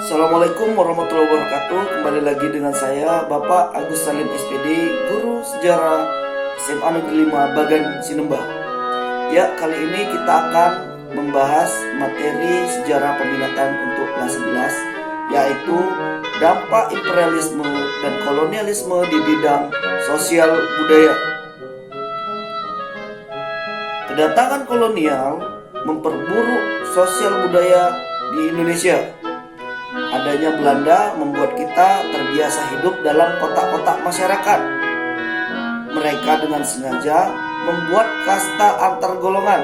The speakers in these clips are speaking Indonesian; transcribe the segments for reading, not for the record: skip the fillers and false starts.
Assalamualaikum warahmatullahi wabarakatuh. Kembali lagi dengan saya Bapak Agus Salim SPD, Guru Sejarah SMA Negeri 5 Bagan Sinembah. Ya, kali ini kita akan membahas materi sejarah peminatan untuk kelas 11, yaitu dampak imperialisme dan kolonialisme di bidang sosial budaya. Kedatangan kolonial memperburuk sosial budaya di Indonesia. Adanya Belanda membuat kita terbiasa hidup dalam kotak-kotak masyarakat. Mereka dengan sengaja membuat kasta antar golongan.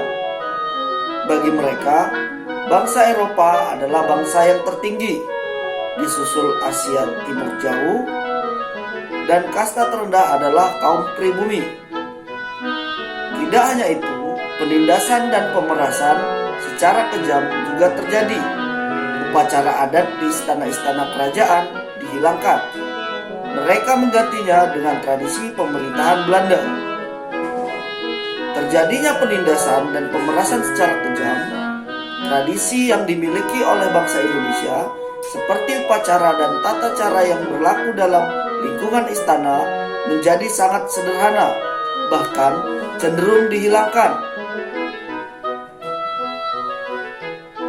Bagi mereka, bangsa Eropa adalah bangsa yang tertinggi, disusul Asia Timur Jauh, dan kasta terendah adalah kaum pribumi. Tidak hanya itu, penindasan dan pemerasan secara kejam juga terjadi. Upacara adat di istana-istana kerajaan dihilangkan. Mereka menggantinya dengan tradisi pemerintahan Belanda. Terjadinya penindasan dan pemerasan secara kejam, tradisi yang dimiliki oleh bangsa Indonesia seperti upacara dan tata cara yang berlaku dalam lingkungan istana menjadi sangat sederhana, bahkan cenderung dihilangkan.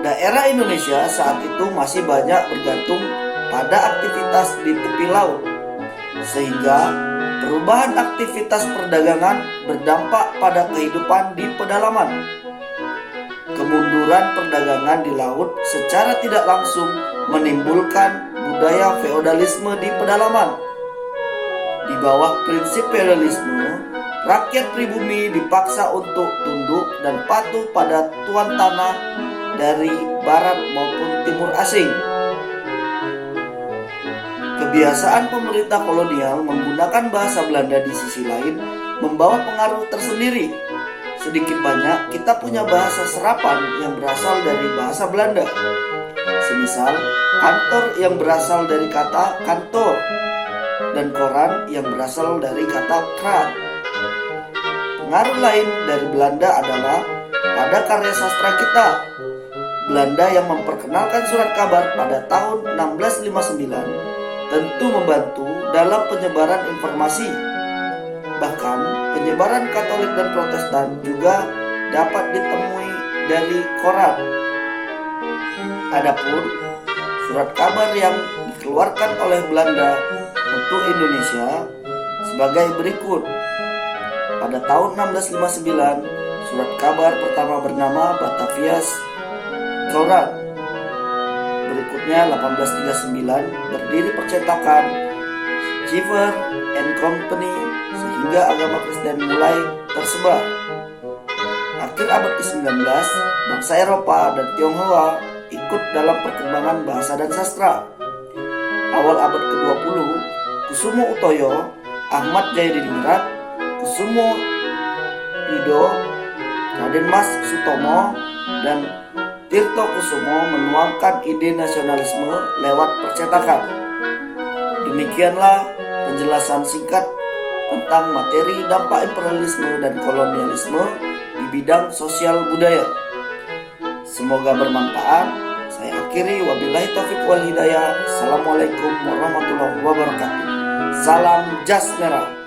Daerah Indonesia saat itu masih banyak bergantung pada aktivitas di tepi laut, sehingga perubahan aktivitas perdagangan berdampak pada kehidupan di pedalaman. Kemunduran perdagangan di laut secara tidak langsung menimbulkan budaya feodalisme di pedalaman. Di bawah prinsip feodalisme, rakyat pribumi dipaksa untuk tunduk dan patuh pada tuan tanah dari barat maupun timur asing. Kebiasaan pemerintah kolonial menggunakan bahasa Belanda di sisi lain membawa pengaruh tersendiri. Sedikit banyak kita punya bahasa serapan yang berasal dari bahasa Belanda. Semisal kantor yang berasal dari kata kantor dan koran yang berasal dari kata krant. Pengaruh lain dari Belanda adalah pada karya sastra kita. Belanda yang memperkenalkan surat kabar pada tahun 1659 tentu membantu dalam penyebaran informasi. Bahkan penyebaran Katolik dan Protestan juga dapat ditemui dari koran. Adapun surat kabar yang dikeluarkan oleh Belanda untuk Indonesia sebagai berikut. Pada tahun 1659, surat kabar pertama bernama Batavia's Courant. Berikutnya 1839 berdiri percetakan Cheever and Company, sehingga agama Kristen mulai tersebar. Akhir abad ke-19, bangsa Eropa dan Tionghoa ikut dalam perkembangan bahasa dan sastra. Awal abad ke-20, Kusumo Utoyo, Ahmad Jayadiningrat, Kusumo Rido, Raden Mas Sutomo, dan Tirto Kusumo menuangkan ide nasionalisme lewat percetakan. Demikianlah penjelasan singkat tentang materi dampak imperialisme dan kolonialisme di bidang sosial budaya. Semoga bermanfaat. Saya akhiri, wabillahi taufiq wal hidayah. Assalamualaikum warahmatullahi wabarakatuh. Salam jas merah.